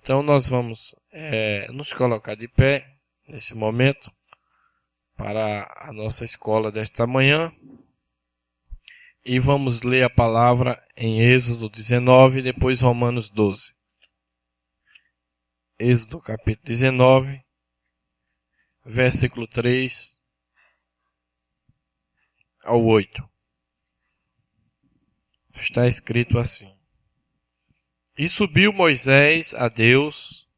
Então nós vamos nos colocar de pé nesse momento para a nossa escola desta manhã e vamos ler a palavra em Êxodo 19 e depois Romanos 12. Êxodo capítulo 19, versículo 3 ao 8. Está escrito assim: E subiu Moisés a Deus,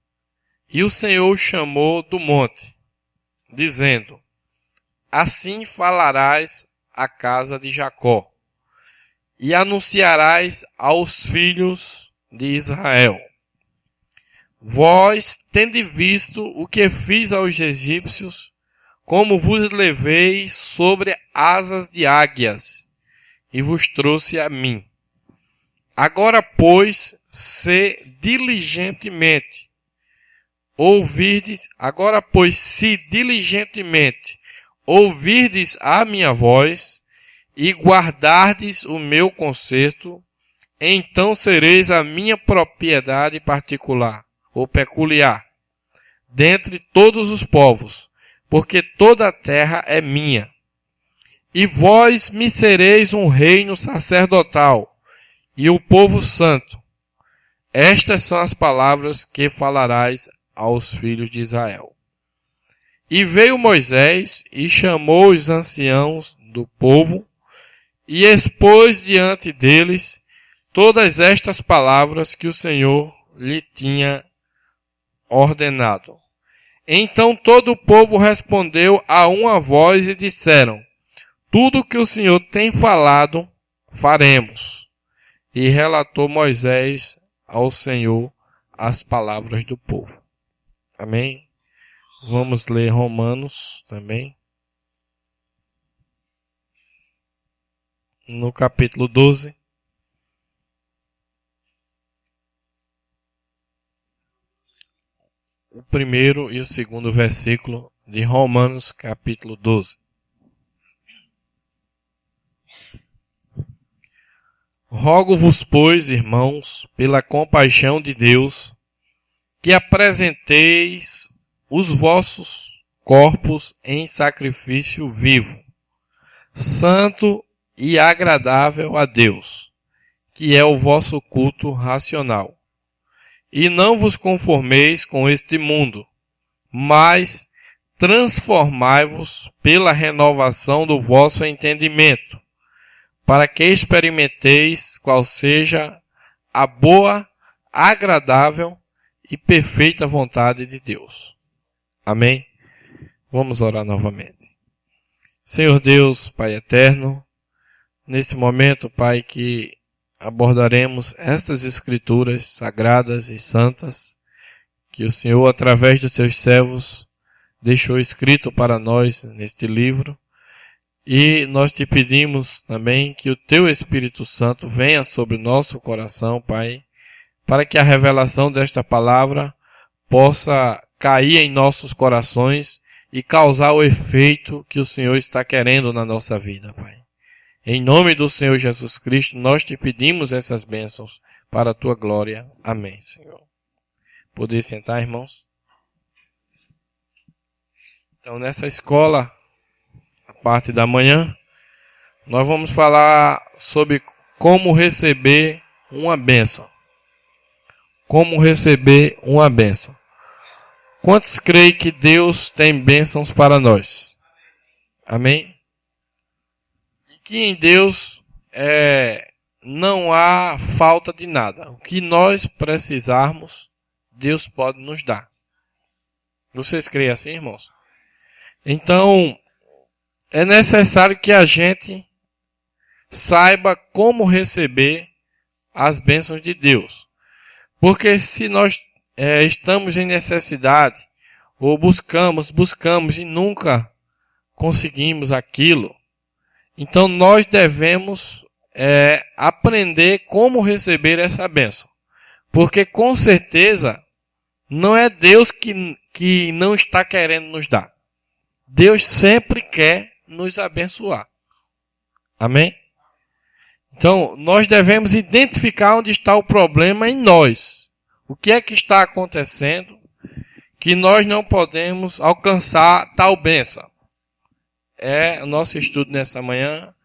e o Senhor o chamou do monte, dizendo: Assim falarás à casa de Jacó, e anunciarás aos filhos de Israel: Vós tende visto o que fiz aos egípcios, como vos levei sobre asas de águias, e vos trouxe a mim. Agora, pois, se diligentemente ouvirdes a minha voz e guardardes o meu concerto, então sereis a minha propriedade particular ou peculiar dentre todos os povos, porque toda a terra é minha. E vós me sereis um reino sacerdotal e o povo santo. Estas são as palavras que falarás aos filhos de Israel. E veio Moisés e chamou os anciãos do povo e expôs diante deles todas estas palavras que o Senhor lhe tinha ordenado. Então todo o povo respondeu a uma voz e disseram: Tudo o que o Senhor tem falado, faremos. E relatou Moisés ao Senhor as palavras do povo. Amém? Vamos ler Romanos também. No capítulo 12. O primeiro e o segundo versículo de Romanos, capítulo 12. Rogo-vos, pois, irmãos, pela compaixão de Deus, que apresenteis os vossos corpos em sacrifício vivo, santo e agradável a Deus, que é o vosso culto racional. E não vos conformeis com este mundo, mas transformai-vos pela renovação do vosso entendimento, para que experimenteis qual seja a boa, agradável e perfeita vontade de Deus. Amém? Vamos orar novamente. Senhor Deus, Pai eterno, nesse momento, Pai, que abordaremos estas escrituras sagradas e santas, que o Senhor, através dos seus servos, deixou escrito para nós neste livro. E nós te pedimos também que o Teu Espírito Santo venha sobre o nosso coração, Pai, para que a revelação desta palavra possa cair em nossos corações e causar o efeito que o Senhor está querendo na nossa vida, Pai. Em nome do Senhor Jesus Cristo, nós te pedimos essas bênçãos para a Tua glória. Amém, Senhor. Poder sentar, irmãos? Então, nessa escola, parte da manhã, nós vamos falar sobre como receber uma bênção. Como receber uma bênção. Quantos creem que Deus tem bênçãos para nós? Amém? E que em Deus não há falta de nada. O que nós precisarmos, Deus pode nos dar. Vocês creem assim, irmãos? Então, é necessário que a gente saiba como receber as bênçãos de Deus. Porque se nós estamos em necessidade, ou buscamos e nunca conseguimos aquilo, então nós devemos aprender como receber essa bênção. Porque com certeza não é Deus que não está querendo nos dar. Deus sempre quer nos abençoar. Amém? Então, nós devemos identificar onde está o problema em nós. O que é que está acontecendo que nós não podemos alcançar tal bênção? O nosso estudo nessa manhã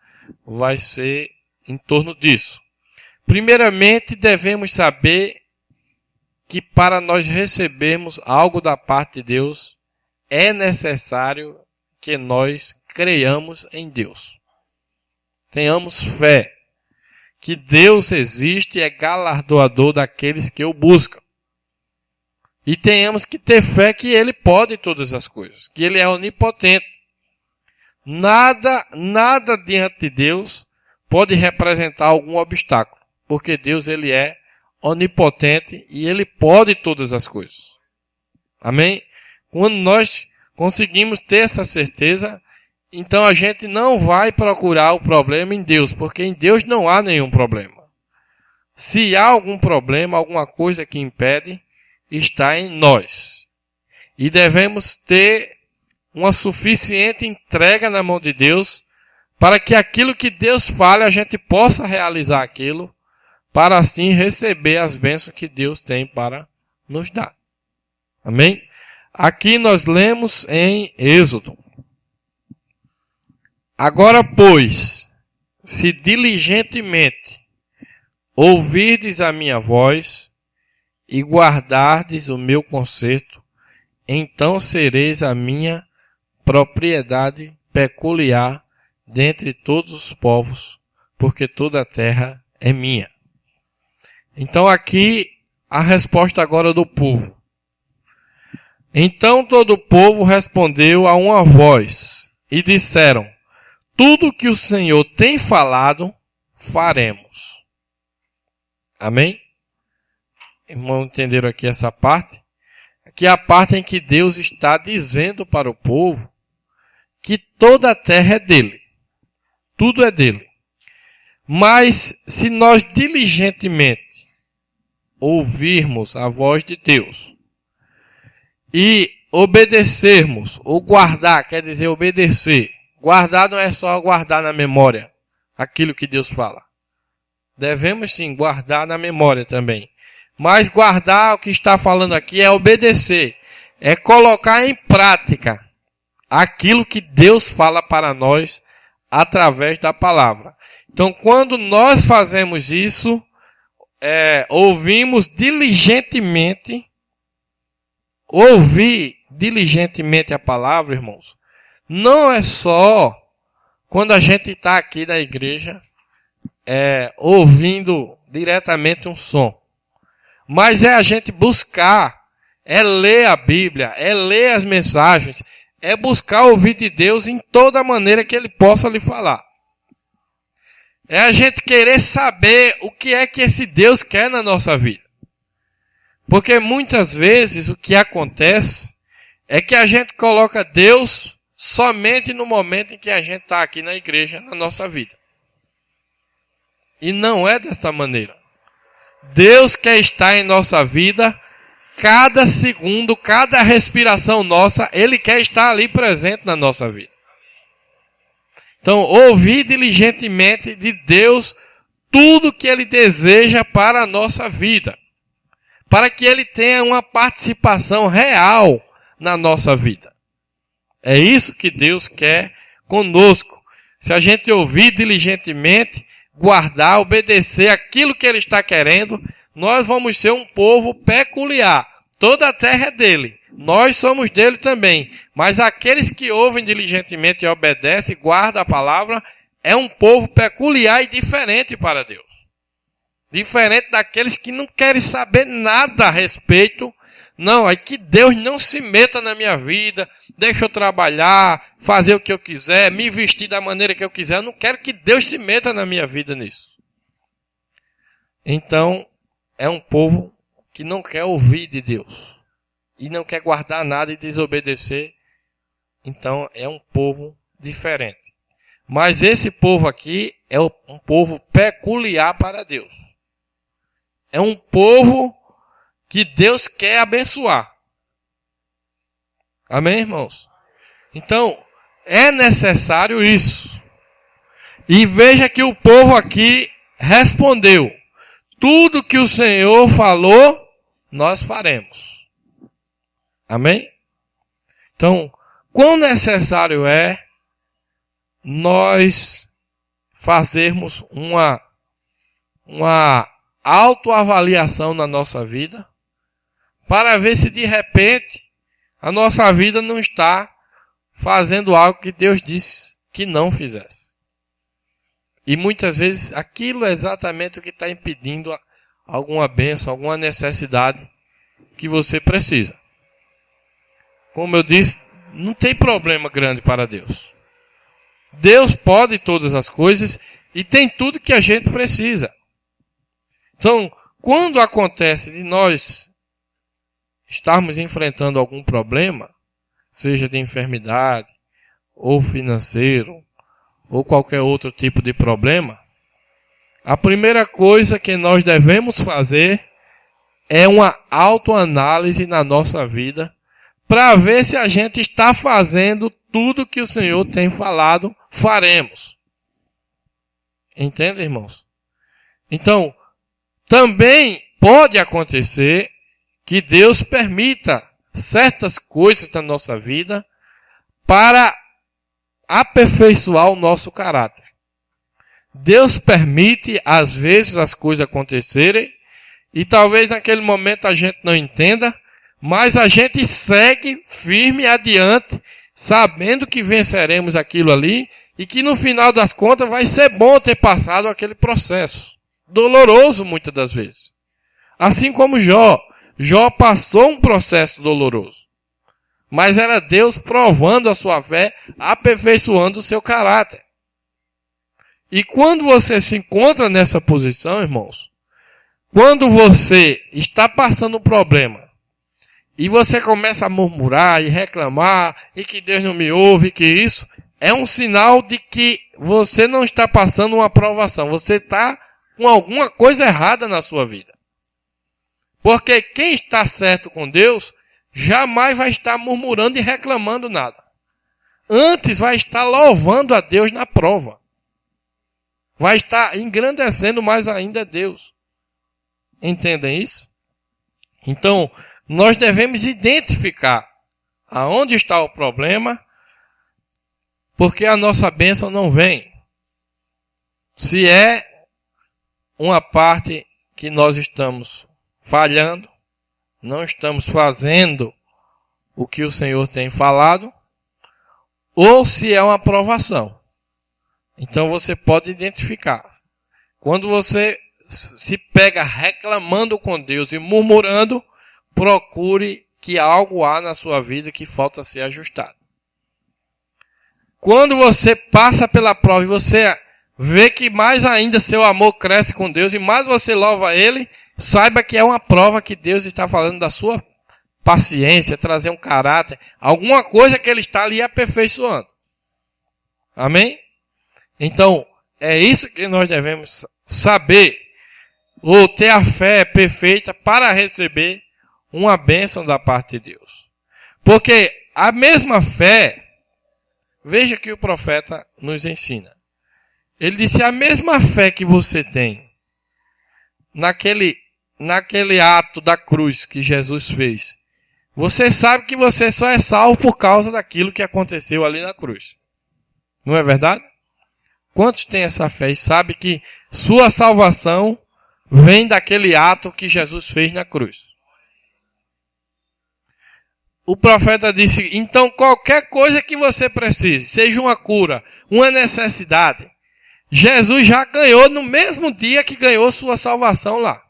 vai ser em torno disso. Primeiramente, devemos saber que para nós recebermos algo da parte de Deus, é necessário que nós creiamos em Deus. Tenhamos fé que Deus existe e é galardoador daqueles que o buscam. E tenhamos que ter fé que Ele pode todas as coisas, que Ele é onipotente. Nada diante de Deus pode representar algum obstáculo, porque Deus ele é onipotente e Ele pode todas as coisas. Amém? Quando nós conseguimos ter essa certeza, então a gente não vai procurar o problema em Deus, porque em Deus não há nenhum problema. Se há algum problema, alguma coisa que impede, está em nós. E devemos ter uma suficiente entrega na mão de Deus para que aquilo que Deus fale a gente possa realizar aquilo, para assim receber as bênçãos que Deus tem para nos dar. Amém? Aqui nós lemos em Êxodo. Agora, pois, se diligentemente ouvirdes a minha voz e guardardes o meu conserto, então sereis a minha propriedade peculiar dentre todos os povos, porque toda a terra é minha. Então aqui a resposta agora do povo. Então todo o povo respondeu a uma voz e disseram: tudo que o Senhor tem falado, faremos. Amém? Irmãos, entenderam aqui essa parte? Aqui é a parte em que Deus está dizendo para o povo que toda a terra é dele. Tudo é dele. Mas se nós diligentemente ouvirmos a voz de Deus e obedecermos, ou guardar, quer dizer obedecer. Guardar não é só guardar na memória aquilo que Deus fala. Devemos sim guardar na memória também. Mas guardar o que está falando aqui é obedecer. É colocar em prática aquilo que Deus fala para nós através da palavra. Então, quando nós fazemos isso, ouvimos diligentemente, ouvir diligentemente a palavra, irmãos, não é só quando a gente está aqui na igreja, ouvindo diretamente um som. Mas é a gente buscar, é ler a Bíblia, é ler as mensagens, é buscar ouvir de Deus em toda maneira que Ele possa lhe falar. É a gente querer saber o que é que esse Deus quer na nossa vida. Porque muitas vezes o que acontece é que a gente coloca Deus somente no momento em que a gente está aqui na igreja, na nossa vida. E não é dessa maneira. Deus quer estar em nossa vida, cada segundo, cada respiração nossa, Ele quer estar ali presente na nossa vida. Então, ouvir diligentemente de Deus tudo que Ele deseja para a nossa vida. Para que Ele tenha uma participação real na nossa vida. É isso que Deus quer conosco. Se a gente ouvir diligentemente, guardar, obedecer aquilo que Ele está querendo, nós vamos ser um povo peculiar. Toda a terra é dele. Nós somos dele também. Mas aqueles que ouvem diligentemente e obedecem, guardam a palavra, é um povo peculiar e diferente para Deus. Diferente daqueles que não querem saber nada a respeito. Não, é que Deus não se meta na minha vida, deixa eu trabalhar, fazer o que eu quiser, me vestir da maneira que eu quiser. Eu não quero que Deus se meta na minha vida nisso. Então, é um povo que não quer ouvir de Deus. E não quer guardar nada e desobedecer. Então, é um povo diferente. Mas esse povo aqui é um povo peculiar para Deus. É um povo que Deus quer abençoar. Amém, irmãos? Então, é necessário isso. E veja que o povo aqui respondeu: tudo que o Senhor falou, nós faremos. Amém? Então, quão necessário é nós fazermos uma autoavaliação na nossa vida, para ver se de repente a nossa vida não está fazendo algo que Deus disse que não fizesse. E muitas vezes aquilo é exatamente o que está impedindo alguma bênção, alguma necessidade que você precisa. Como eu disse, não tem problema grande para Deus. Deus pode todas as coisas e tem tudo que a gente precisa. Então, quando acontece de nós estarmos enfrentando algum problema, seja de enfermidade, ou financeiro, ou qualquer outro tipo de problema, a primeira coisa que nós devemos fazer é uma autoanálise na nossa vida, para ver se a gente está fazendo tudo que o Senhor tem falado, faremos. Entende, irmãos? Então, também pode acontecer que Deus permita certas coisas na nossa vida para aperfeiçoar o nosso caráter. Deus permite, às vezes, as coisas acontecerem e talvez naquele momento a gente não entenda, mas a gente segue firme adiante, sabendo que venceremos aquilo ali e que no final das contas vai ser bom ter passado aquele processo. Doloroso muitas das vezes. Assim como Jó. Jó passou um processo doloroso. Mas era Deus provando a sua fé, aperfeiçoando o seu caráter. E quando você se encontra nessa posição, irmãos, quando você está passando um problema, e você começa a murmurar e reclamar, e que Deus não me ouve, que isso, é um sinal de que você não está passando uma provação. Você está com alguma coisa errada na sua vida. Porque quem está certo com Deus, jamais vai estar murmurando e reclamando nada. Antes vai estar louvando a Deus na prova. Vai estar engrandecendo mais ainda Deus. Entendem isso? Então, nós devemos identificar aonde está o problema, porque a nossa bênção não vem. Se é uma parte que nós estamos falhando, não estamos fazendo o que o Senhor tem falado, ou se é uma aprovação. Então você pode identificar. Quando você se pega reclamando com Deus e murmurando, procure que algo há na sua vida que falta ser ajustado. Quando você passa pela prova e você vê que mais ainda seu amor cresce com Deus e mais você louva Ele, saiba que é uma prova que Deus está falando da sua paciência, trazer um caráter, alguma coisa que Ele está ali aperfeiçoando. Amém? Então, é isso que nós devemos saber, ou ter a fé perfeita para receber uma bênção da parte de Deus. Porque a mesma fé, veja que o profeta nos ensina. Ele disse, a mesma fé que você tem naquele ato da cruz que Jesus fez, você sabe que você só é salvo por causa daquilo que aconteceu ali na cruz. Não é verdade? Quantos têm essa fé e sabem que sua salvação vem daquele ato que Jesus fez na cruz? O profeta disse, então qualquer coisa que você precise, seja uma cura, uma necessidade, Jesus já ganhou no mesmo dia que ganhou sua salvação lá.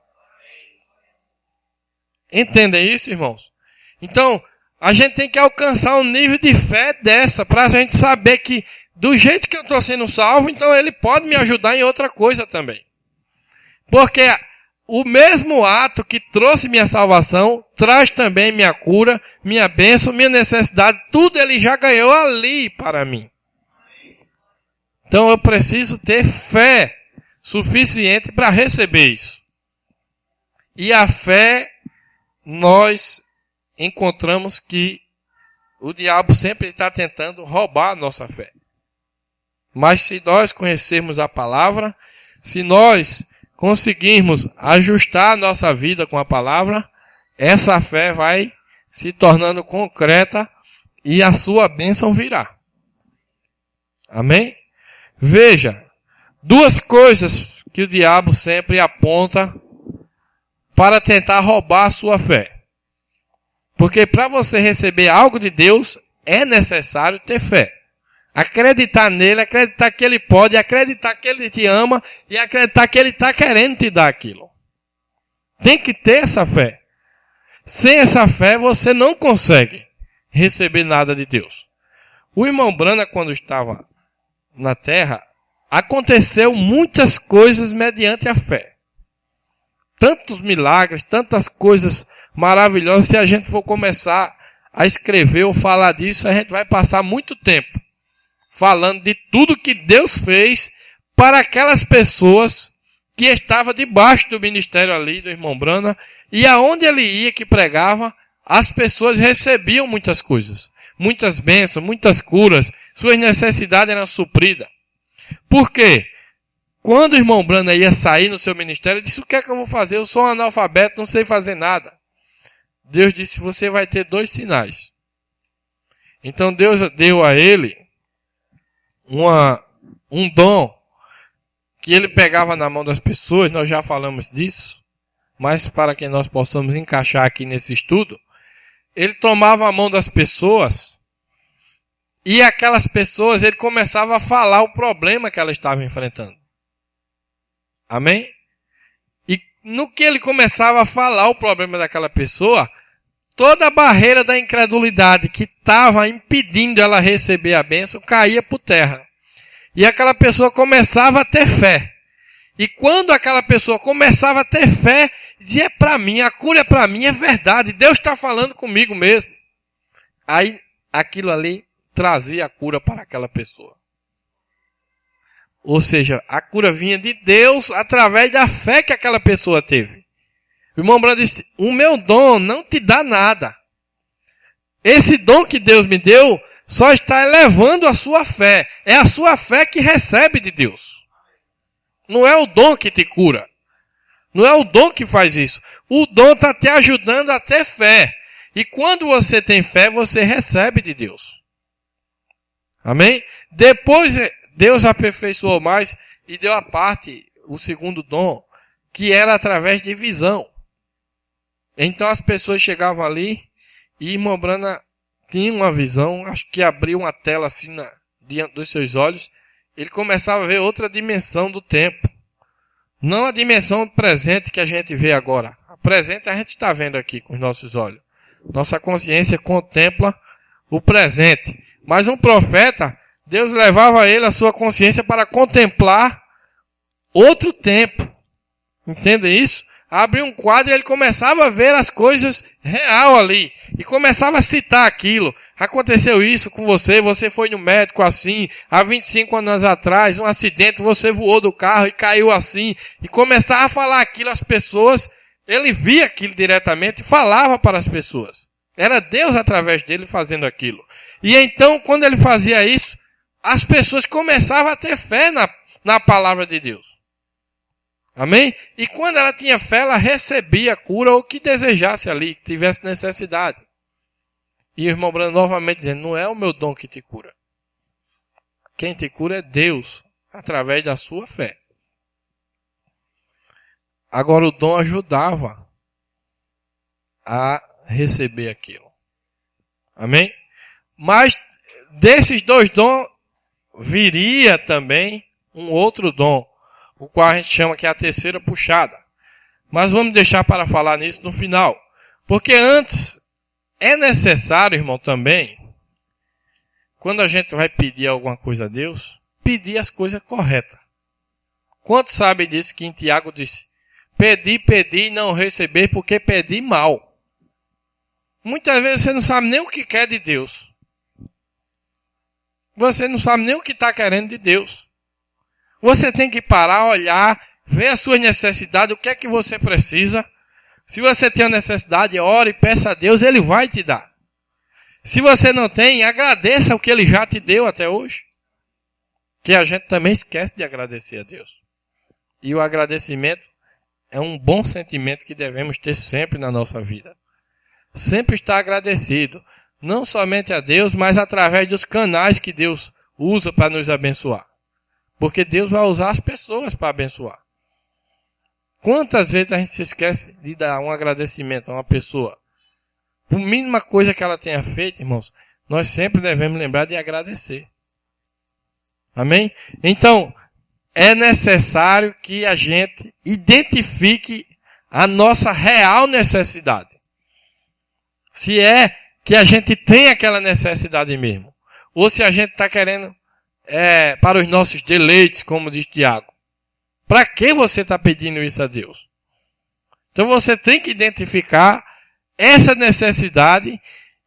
Entendem isso, irmãos? Então, a gente tem que alcançar um nível de fé dessa, para a gente saber que do jeito que eu estou sendo salvo, então Ele pode me ajudar em outra coisa também. Porque o mesmo ato que trouxe minha salvação, traz também minha cura, minha bênção, minha necessidade, tudo Ele já ganhou ali para mim. Então eu preciso ter fé suficiente para receber isso. E a fé, nós encontramos que o diabo sempre está tentando roubar a nossa fé. Mas se nós conhecermos a palavra, se nós conseguirmos ajustar a nossa vida com a palavra, essa fé vai se tornando concreta e a sua bênção virá. Amém? Veja, duas coisas que o diabo sempre aponta para tentar roubar a sua fé. Porque para você receber algo de Deus, é necessário ter fé. Acreditar nele, acreditar que ele pode, acreditar que ele te ama e acreditar que ele está querendo te dar aquilo. Tem que ter essa fé. Sem essa fé, você não consegue receber nada de Deus. O irmão Branham, quando estava na terra, aconteceu muitas coisas mediante a fé. Tantos milagres, tantas coisas maravilhosas. Se a gente for começar a escrever ou falar disso, a gente vai passar muito tempo falando de tudo que Deus fez para aquelas pessoas que estavam debaixo do ministério ali do irmão Branham, e aonde ele ia que pregava, as pessoas recebiam muitas coisas, muitas bênçãos, muitas curas, suas necessidades eram supridas. Por quê? Quando o irmão Branham ia sair no seu ministério, ele disse: o que é que eu vou fazer? Eu sou um analfabeto, não sei fazer nada. Deus disse: você vai ter 2 sinais. Então Deus deu a ele um dom que ele pegava na mão das pessoas. Nós já falamos disso, mas para que nós possamos encaixar aqui nesse estudo, ele tomava a mão das pessoas e aquelas pessoas, ele começava a falar o problema que elas estavam enfrentando. Amém? E no que ele começava a falar o problema daquela pessoa, toda a barreira da incredulidade que estava impedindo ela receber a bênção caía por terra. E aquela pessoa começava a ter fé. E quando aquela pessoa começava a ter fé, dizia: é para mim, a cura é para mim, é verdade, Deus está falando comigo mesmo. Aí aquilo ali trazia a cura para aquela pessoa. Ou seja, a cura vinha de Deus através da fé que aquela pessoa teve. O irmão Branham disse: o meu dom não te dá nada. Esse dom que Deus me deu só está elevando a sua fé. É a sua fé que recebe de Deus. Não é o dom que te cura. Não é o dom que faz isso. O dom está te ajudando a ter fé. E quando você tem fé, você recebe de Deus. Amém? Depois Deus aperfeiçoou mais e deu a parte, o segundo dom, que era através de visão. Então as pessoas chegavam ali e irmão Branham tinha uma visão, acho que abriu uma tela assim diante dos seus olhos, ele começava a ver outra dimensão do tempo. Não a dimensão presente que a gente vê agora. A presente a gente está vendo aqui com os nossos olhos. Nossa consciência contempla o presente. Mas um profeta, Deus levava ele, a sua consciência, para contemplar outro tempo. Entende isso? Abriu um quadro e ele começava a ver as coisas real ali. E começava a citar aquilo. Aconteceu isso com você, você foi no médico assim, há 25 anos atrás, um acidente, você voou do carro e caiu assim. E começava a falar aquilo às pessoas. Ele via aquilo diretamente e falava para as pessoas. Era Deus através dele fazendo aquilo. E então, quando ele fazia isso, as pessoas começavam a ter fé na palavra de Deus. Amém? E quando ela tinha fé, ela recebia a cura ou o que desejasse ali, que tivesse necessidade. E o irmão Branham novamente dizendo: não é o meu dom que te cura. Quem te cura é Deus, através da sua fé. Agora o dom ajudava a receber aquilo. Amém? Mas desses 2 dons viria também um outro dom, o qual a gente chama que é a terceira puxada. Mas vamos deixar para falar nisso no final. Porque antes é necessário, irmão, também, quando a gente vai pedir alguma coisa a Deus, pedir as coisas corretas. Quantos sabem disso que em Tiago diz: pedi, pedi e não receber porque pedi mal. Muitas vezes você não sabe nem o que quer de Deus. Você não sabe nem o que está querendo de Deus. Você tem que parar, olhar, ver as suas necessidades, o que é que você precisa. Se você tem uma necessidade, ore e peça a Deus, Ele vai te dar. Se você não tem, agradeça o que Ele já te deu até hoje. Que a gente também esquece de agradecer a Deus. E o agradecimento é um bom sentimento que devemos ter sempre na nossa vida. sempre estar agradecido. Não somente a Deus, mas através dos canais que Deus usa para nos abençoar. Porque Deus vai usar as pessoas para abençoar. Quantas vezes a gente se esquece de dar um agradecimento a uma pessoa? Por mínima coisa que ela tenha feito, irmãos, nós sempre devemos lembrar de agradecer. Amém? Então, é necessário que a gente identifique a nossa real necessidade. Se é que a gente tem aquela necessidade mesmo. Ou se a gente está querendo para os nossos deleites, como diz Tiago. Para que você está pedindo isso a Deus? Então você tem que identificar essa necessidade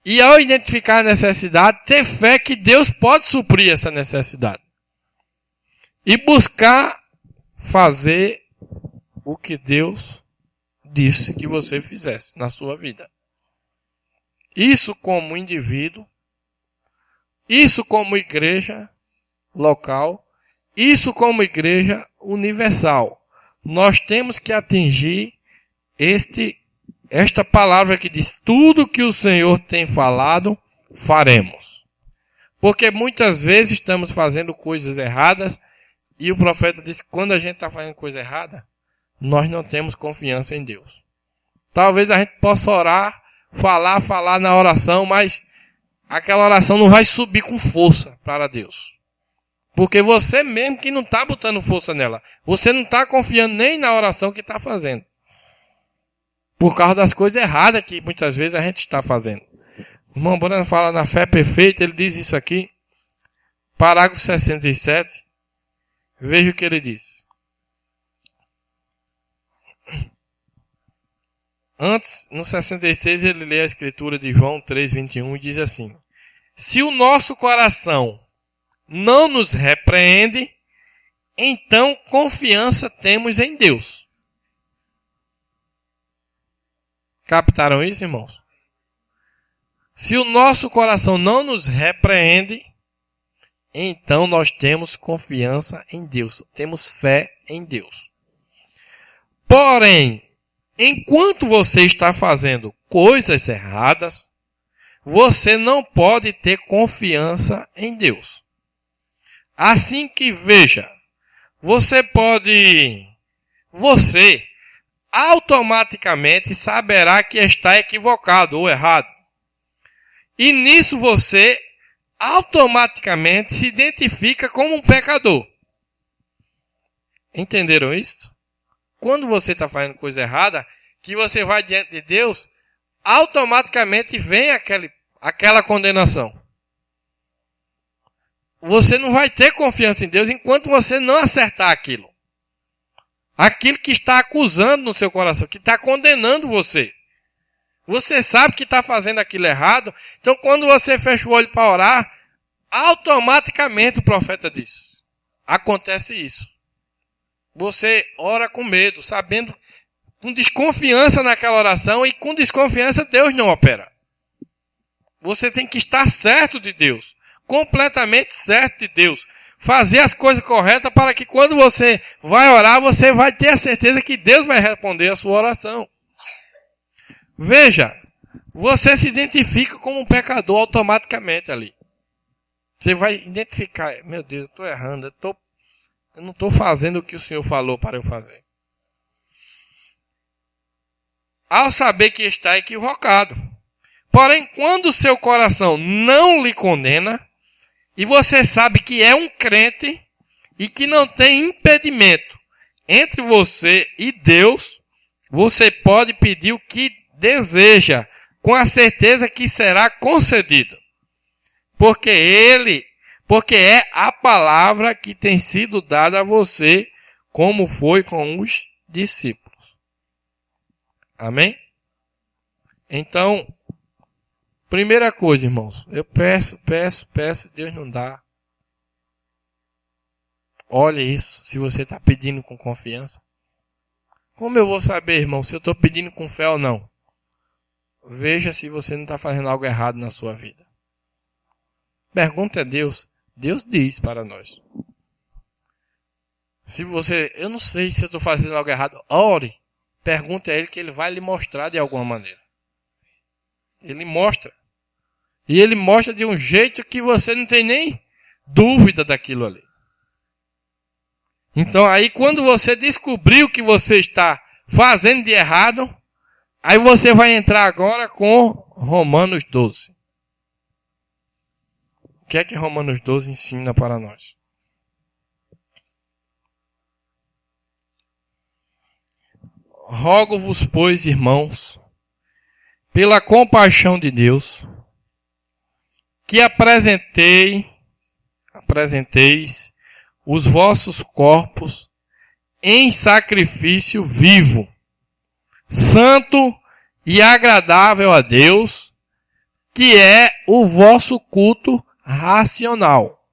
e ao identificar a necessidade, ter fé que Deus pode suprir essa necessidade. E buscar fazer o que Deus disse que você fizesse na sua vida. Isso como indivíduo, isso como igreja local, isso como igreja universal. Nós temos que atingir esta palavra que diz: tudo que o Senhor tem falado, faremos. Porque muitas vezes estamos fazendo coisas erradas e o profeta diz que quando a gente está fazendo coisa errada, nós não temos confiança em Deus. Talvez a gente possa orar, falar na oração, mas aquela oração não vai subir com força para Deus. Porque você mesmo que não está botando força nela. Você não está confiando nem na oração que está fazendo. Por causa das coisas erradas que muitas vezes a gente está fazendo. O irmão Branham fala na fé perfeita, ele diz isso aqui. Parágrafo 67. Veja o que ele diz. Antes, no 66, ele lê a escritura de João 3:21 e diz assim: se o nosso coração não nos repreende, então confiança temos em Deus. Captaram isso, irmãos? Se o nosso coração não nos repreende, então nós temos confiança em Deus. Temos fé em Deus. Porém, enquanto você está fazendo coisas erradas, você não pode ter confiança em Deus. Assim que veja, você automaticamente saberá que está equivocado ou errado. E nisso você automaticamente se identifica como um pecador. Entenderam isso? Quando você está fazendo coisa errada, que você vai diante de Deus, automaticamente vem aquela condenação. Você não vai ter confiança em Deus enquanto você não acertar aquilo. Aquilo que está acusando no seu coração, que está condenando você. Você sabe que está fazendo aquilo errado, então quando você fecha o olho para orar, automaticamente o profeta diz: acontece isso. Você ora com medo, sabendo, com desconfiança naquela oração, e com desconfiança Deus não opera. Você tem que estar certo de Deus. Completamente certo de Deus. Fazer as coisas corretas para que quando você vai orar, você vai ter a certeza que Deus vai responder a sua oração. Veja, você se identifica como um pecador automaticamente ali. Você vai identificar: meu Deus, eu estou errando, eu não estou fazendo o que o Senhor falou para eu fazer. Ao saber que está equivocado. Porém, quando o seu coração não lhe condena, e você sabe que é um crente e que não tem impedimento entre você e Deus, você pode pedir o que deseja, com a certeza que será concedido. Porque é a palavra que tem sido dada a você, como foi com os discípulos. Amém? Então, primeira coisa, irmãos, eu peço, Deus não dá. Olha isso, se você está pedindo com confiança. Como eu vou saber, irmão, se eu estou pedindo com fé ou não? Veja se você não está fazendo algo errado na sua vida. Pergunta a Deus. Deus diz para nós. Eu não sei se eu estou fazendo algo errado, ore. Pergunte a Ele que Ele vai lhe mostrar de alguma maneira. Ele mostra. E ele mostra de um jeito que você não tem nem dúvida daquilo ali. Então aí quando você descobrir o que você está fazendo de errado, aí você vai entrar agora com Romanos 12. O que é que Romanos 12 ensina para nós? Rogo-vos, pois, irmãos, pela compaixão de Deus, que apresenteis os vossos corpos em sacrifício vivo, santo e agradável a Deus, que é o vosso culto racional.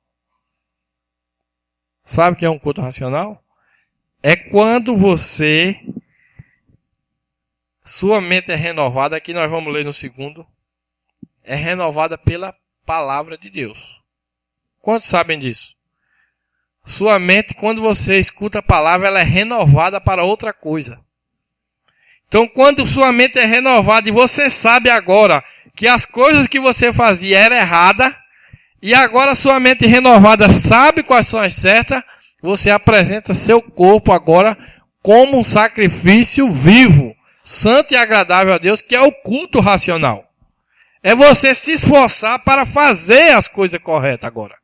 Sabe o que é um culto racional? É quando sua mente é renovada, aqui nós vamos ler no segundo, é renovada pela palavra de Deus. Quantos sabem disso? Sua mente, quando você escuta a palavra, ela é renovada para outra coisa. Então, quando sua mente é renovada e você sabe agora que as coisas que você fazia eram erradas, e agora sua mente renovada sabe quais são as certas, você apresenta seu corpo agora como um sacrifício vivo, santo e agradável a Deus, que é o culto racional. É você se esforçar para fazer as coisas corretas agora.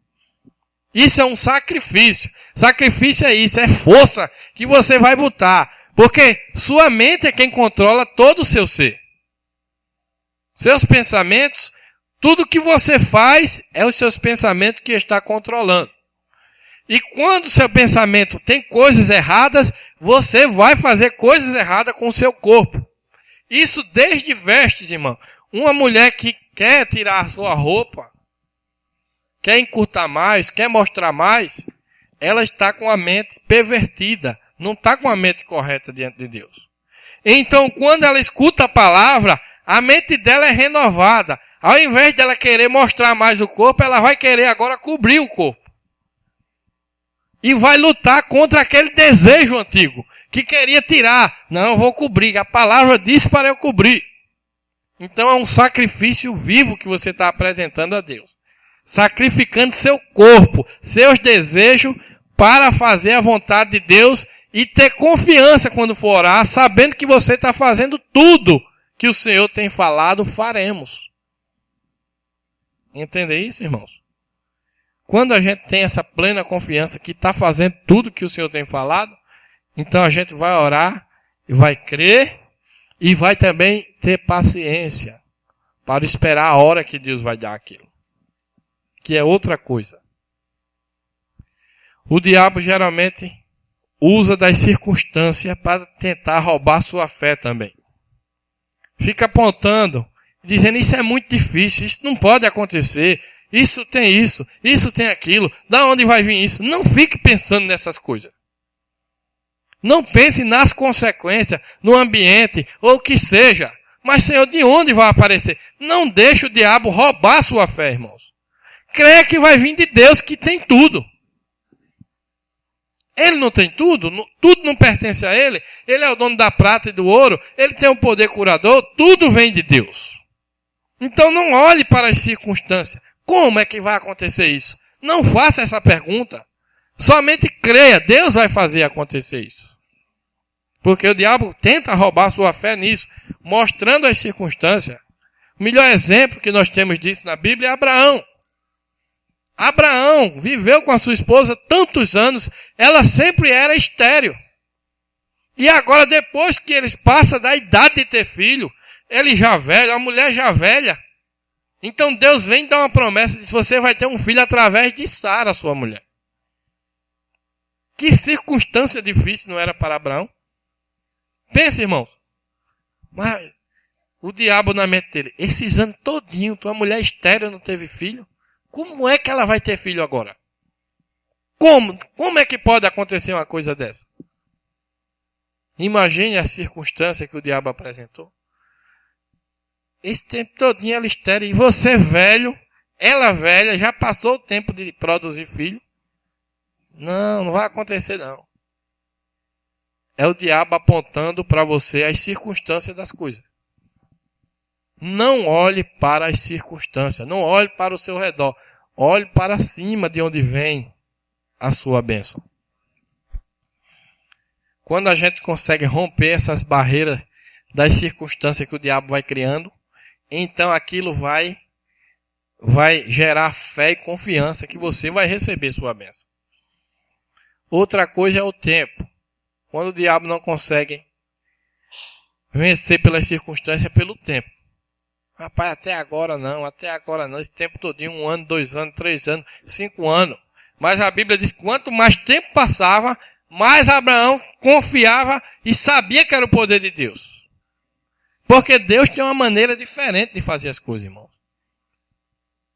Isso é um sacrifício. Sacrifício é isso, é força que você vai botar. Porque sua mente é quem controla todo o seu ser. Seus pensamentos, tudo que você faz é os seus pensamentos que está controlando. E quando o seu pensamento tem coisas erradas, você vai fazer coisas erradas com o seu corpo. Isso desde vestes, irmão. Uma mulher que quer tirar a sua roupa, quer encurtar mais, quer mostrar mais, ela está com a mente pervertida, não está com a mente correta diante de Deus. Então, quando ela escuta a palavra, a mente dela é renovada. Ao invés dela querer mostrar mais o corpo, ela vai querer agora cobrir o corpo. E vai lutar contra aquele desejo antigo, que queria tirar. Não, eu vou cobrir, a palavra disse para eu cobrir. Então é um sacrifício vivo que você está apresentando a Deus. Sacrificando seu corpo, seus desejos, para fazer a vontade de Deus e ter confiança quando for orar, sabendo que você está fazendo tudo que o Senhor tem falado, faremos. Entende isso, irmãos? Quando a gente tem essa plena confiança que está fazendo tudo que o Senhor tem falado, então a gente vai orar e vai crer e vai também ter paciência para esperar a hora que Deus vai dar aquilo. Que é outra coisa. O diabo geralmente usa das circunstâncias para tentar roubar sua fé também. Fica apontando, dizendo isso é muito difícil, isso não pode acontecer, isso tem aquilo, da onde vai vir isso? Não fique pensando nessas coisas. Não pense nas consequências, no ambiente, ou o que seja. Mas, Senhor, de onde vai aparecer? Não deixe o diabo roubar sua fé, irmãos. Creia que vai vir de Deus, que tem tudo. Ele não tem tudo? Tudo não pertence a ele? Ele é o dono da prata e do ouro? Ele tem o poder curador? Tudo vem de Deus. Então não olhe para as circunstâncias. Como é que vai acontecer isso? Não faça essa pergunta. Somente creia, Deus vai fazer acontecer isso. Porque o diabo tenta roubar sua fé nisso, mostrando as circunstâncias. O melhor exemplo que nós temos disso na Bíblia é Abraão. Abraão viveu com a sua esposa tantos anos, ela sempre era estéril. E agora, depois que eles passam da idade de ter filho, ele já velho, a mulher já velha. Então Deus vem dar uma promessa, diz, você vai ter um filho através de Sara, sua mulher. Que circunstância difícil não era para Abraão? Pensa, irmãos. Mas o diabo na mente dele, esses anos todinho, tua mulher estéril não teve filho? Como é que ela vai ter filho agora? Como é que pode acontecer uma coisa dessa? Imagine a circunstância que o diabo apresentou. Esse tempo todinho ela estéril, e você velho, ela velha, já passou o tempo de produzir filho. Não vai acontecer não. É o diabo apontando para você as circunstâncias das coisas. Não olhe para as circunstâncias, não olhe para o seu redor. Olhe para cima de onde vem a sua bênção. Quando a gente consegue romper essas barreiras das circunstâncias que o diabo vai criando, então aquilo vai gerar fé e confiança que você vai receber sua bênção. Outra coisa é o tempo. Quando o diabo não consegue vencer pelas circunstâncias, é pelo tempo. Rapaz, até agora não, esse tempo todinho, 1 ano, 2 anos, 3 anos, 5 anos. Mas a Bíblia diz que quanto mais tempo passava, mais Abraão confiava e sabia que era o poder de Deus. Porque Deus tem uma maneira diferente de fazer as coisas, irmãos.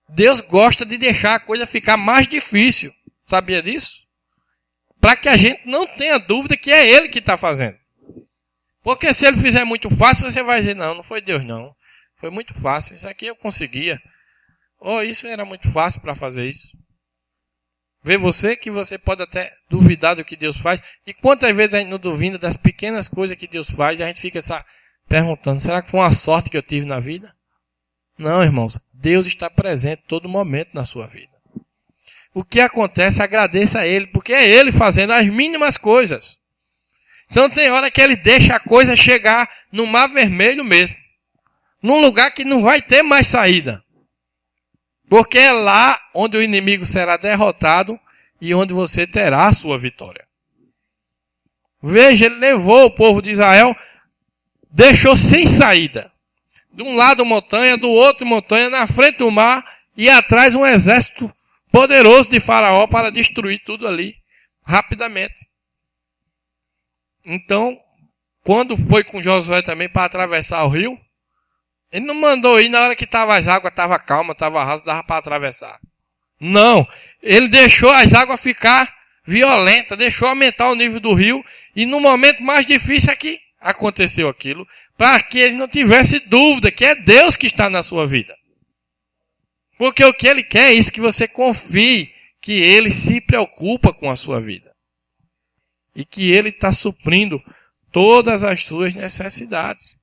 Deus gosta de deixar a coisa ficar mais difícil. Sabia disso? Para que a gente não tenha dúvida que é Ele que está fazendo. Porque se Ele fizer muito fácil, você vai dizer, não foi Deus não. Foi muito fácil, isso aqui eu conseguia. Isso era muito fácil para fazer isso. Vê você que você pode até duvidar do que Deus faz. E quantas vezes a gente não duvida das pequenas coisas que Deus faz e a gente fica perguntando, será que foi uma sorte que eu tive na vida? Não, irmãos. Deus está presente todo momento na sua vida. O que acontece, agradeça a Ele, porque é Ele fazendo as mínimas coisas. Então tem hora que Ele deixa a coisa chegar no mar vermelho mesmo. Num lugar que não vai ter mais saída. Porque é lá onde o inimigo será derrotado e onde você terá a sua vitória. Veja, ele levou o povo de Israel, deixou sem saída. De um lado montanha, do outro montanha, na frente do mar e atrás um exército poderoso de Faraó para destruir tudo ali rapidamente. Então, quando foi com Josué também para atravessar o rio, ele não mandou ir na hora que as águas estavam calmas, estavam rasas, dava para atravessar. Não. Ele deixou as águas ficar violentas, deixou aumentar o nível do rio, e no momento mais difícil é que aconteceu aquilo, para que ele não tivesse dúvida que é Deus que está na sua vida. Porque o que Ele quer é isso, que você confie que Ele se preocupa com a sua vida. E que Ele está suprindo todas as suas necessidades.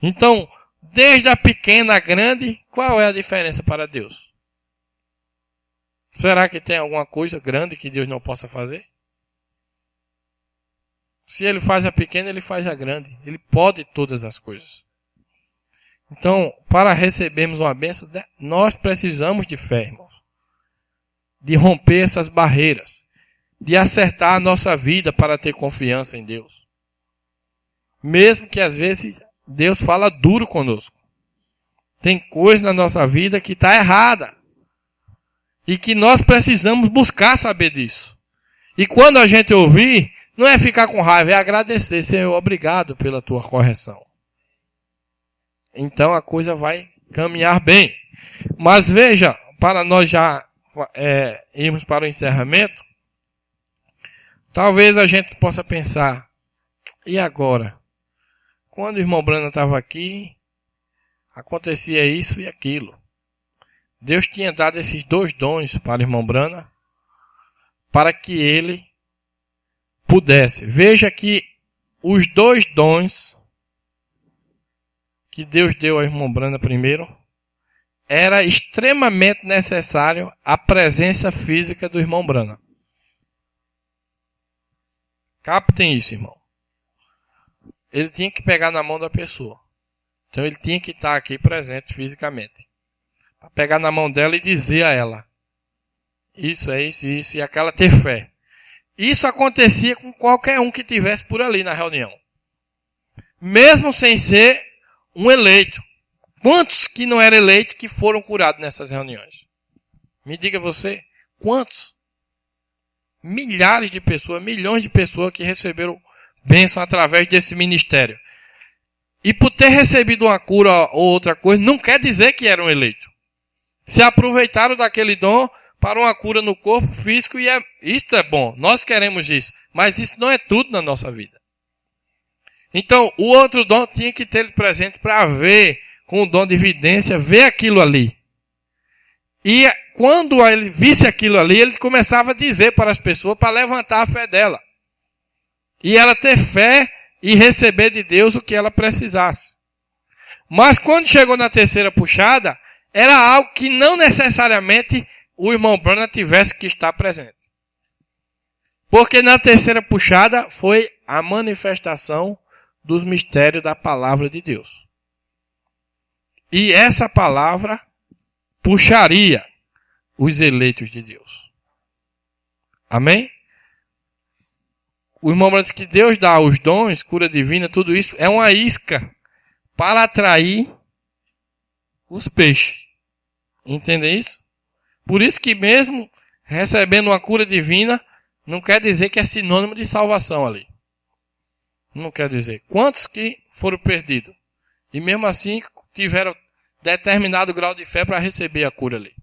Então, desde a pequena à grande, qual é a diferença para Deus? Será que tem alguma coisa grande que Deus não possa fazer? Se Ele faz a pequena, Ele faz a grande. Ele pode todas as coisas. Então, para recebermos uma bênção, nós precisamos de fé, irmãos. De romper essas barreiras. De acertar a nossa vida para ter confiança em Deus. Mesmo que às vezes Deus fala duro conosco. Tem coisa na nossa vida que está errada. E que nós precisamos buscar saber disso. E quando a gente ouvir, não é ficar com raiva, é agradecer. Senhor, obrigado pela tua correção. Então a coisa vai caminhar bem. Mas veja, para nós já irmos para o encerramento, talvez a gente possa pensar, e agora? Quando o irmão Brana estava aqui, acontecia isso e aquilo. Deus tinha dado esses 2 dons para o irmão Brana, para que ele pudesse. Veja que os 2 dons que Deus deu ao irmão Brana primeiro, era extremamente necessário a presença física do irmão Brana. Captem isso, irmão. Ele tinha que pegar na mão da pessoa. Então ele tinha que estar aqui presente fisicamente. Para pegar na mão dela e dizer a ela, isso é isso, isso, e aquela ter fé. Isso acontecia com qualquer um que estivesse por ali na reunião. Mesmo sem ser um eleito. Quantos que não eram eleitos que foram curados nessas reuniões? Me diga você, quantos? Milhares de pessoas, milhões de pessoas que receberam bênção através desse ministério. E por ter recebido uma cura ou outra coisa, não quer dizer que eram eleitos. Se aproveitaram daquele dom para uma cura no corpo físico e isso é bom. Nós queremos isso. Mas isso não é tudo na nossa vida. Então, o outro dom tinha que ter ele presente para ver, com o dom de evidência, ver aquilo ali. E quando ele visse aquilo ali, ele começava a dizer para as pessoas para levantar a fé dela. E ela ter fé e receber de Deus o que ela precisasse. Mas quando chegou na terceira puxada, era algo que não necessariamente o irmão Branham tivesse que estar presente. Porque na terceira puxada foi a manifestação dos mistérios da palavra de Deus. E essa palavra puxaria os eleitos de Deus. Amém? O irmão Branham diz que Deus dá os dons, cura divina, tudo isso é uma isca para atrair os peixes. Entendem isso? Por isso que mesmo recebendo uma cura divina, não quer dizer que é sinônimo de salvação ali. Não quer dizer. Quantos que foram perdidos? E mesmo assim tiveram determinado grau de fé para receber a cura ali.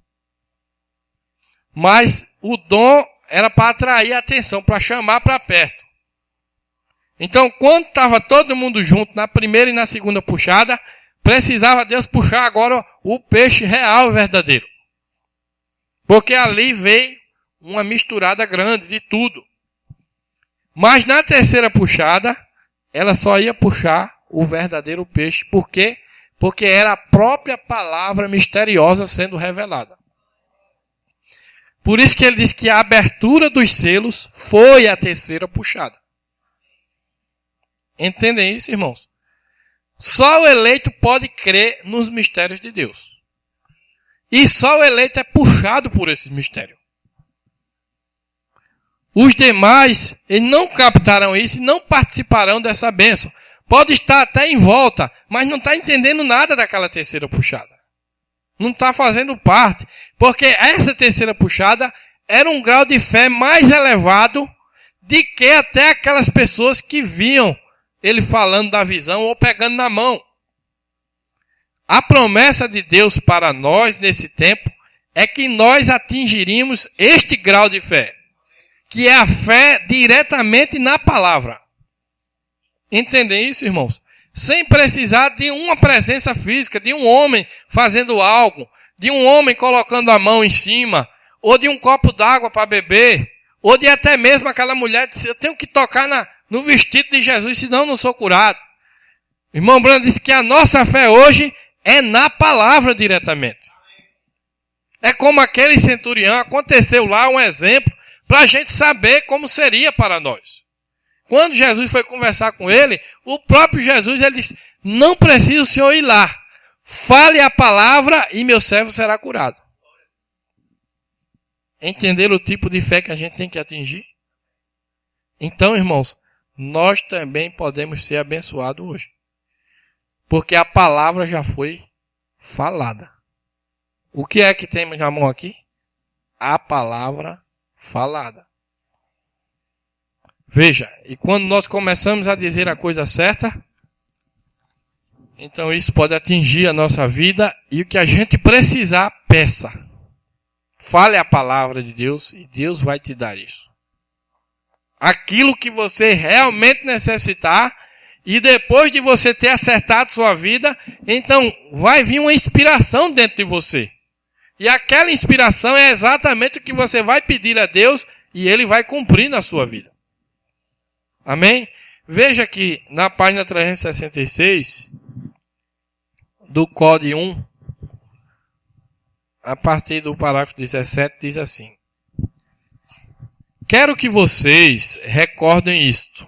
Mas o dom era para atrair a atenção, para chamar para perto. Então, quando estava todo mundo junto, na primeira e na segunda puxada, precisava Deus puxar agora o peixe real e verdadeiro. Porque ali veio uma misturada grande de tudo. Mas na terceira puxada, ela só ia puxar o verdadeiro peixe. Por quê? Porque era a própria palavra misteriosa sendo revelada. Por isso que ele diz que a abertura dos selos foi a terceira puxada. Entendem isso, irmãos? Só o eleito pode crer nos mistérios de Deus. E só o eleito é puxado por esses mistérios. Os demais, eles não captarão isso e não participarão dessa bênção. Pode estar até em volta, mas não está entendendo nada daquela terceira puxada. Não está fazendo parte. Porque essa terceira puxada era um grau de fé mais elevado de que até aquelas pessoas que viam ele falando da visão ou pegando na mão. A promessa de Deus para nós nesse tempo é que nós atingiríamos este grau de fé, que é a fé diretamente na palavra. Entendem isso, irmãos? Sem precisar de uma presença física, de um homem fazendo algo, de um homem colocando a mão em cima, ou de um copo d'água para beber, ou de até mesmo aquela mulher que disse, eu tenho que tocar no vestido de Jesus, senão eu não sou curado. O irmão Branham disse que a nossa fé hoje é na palavra diretamente. É como aquele centurião, aconteceu lá um exemplo, para a gente saber como seria para nós. Quando Jesus foi conversar com ele, o próprio Jesus ele disse, não precisa o senhor ir lá. Fale a palavra e meu servo será curado. Entenderam o tipo de fé que a gente tem que atingir? Então, irmãos, nós também podemos ser abençoados hoje. Porque a palavra já foi falada. O que é que temos na mão aqui? A palavra falada. Veja, e quando nós começamos a dizer a coisa certa, então isso pode atingir a nossa vida e o que a gente precisar, peça. Fale a palavra de Deus e Deus vai te dar isso. Aquilo que você realmente necessitar e depois de você ter acertado sua vida, então vai vir uma inspiração dentro de você. E aquela inspiração é exatamente o que você vai pedir a Deus e Ele vai cumprir na sua vida. Amém? Veja que na página 366 do Código 1, a partir do parágrafo 17, diz assim. Quero que vocês recordem isto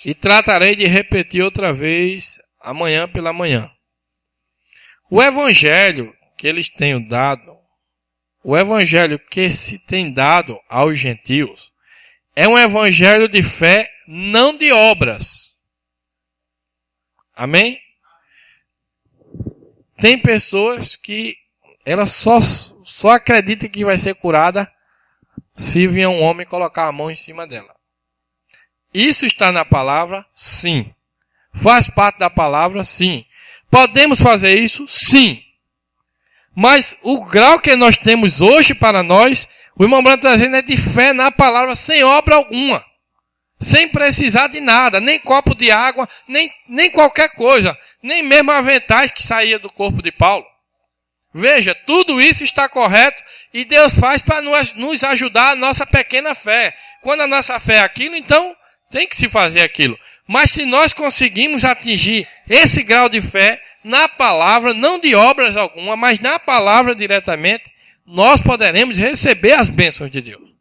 e tratarei de repetir outra vez amanhã pela manhã. O evangelho que eles têm dado, o evangelho que se tem dado aos gentios, é um evangelho de fé, não de obras. Amém? Tem pessoas que elas só acreditam que vai ser curada se vier um homem colocar a mão em cima dela. Isso está na palavra? Sim. Faz parte da palavra? Sim. Podemos fazer isso? Sim. Mas o grau que nós temos hoje para nós, o irmão Branham está dizendo, é de fé na palavra, sem obra alguma. Sem precisar de nada, nem copo de água, nem qualquer coisa. Nem mesmo aventais que saía do corpo de Paulo. Veja, tudo isso está correto e Deus faz para nos ajudar a nossa pequena fé. Quando a nossa fé é aquilo, então tem que se fazer aquilo. Mas se nós conseguimos atingir esse grau de fé, na palavra, não de obras alguma, mas na palavra diretamente, nós poderemos receber as bênçãos de Deus.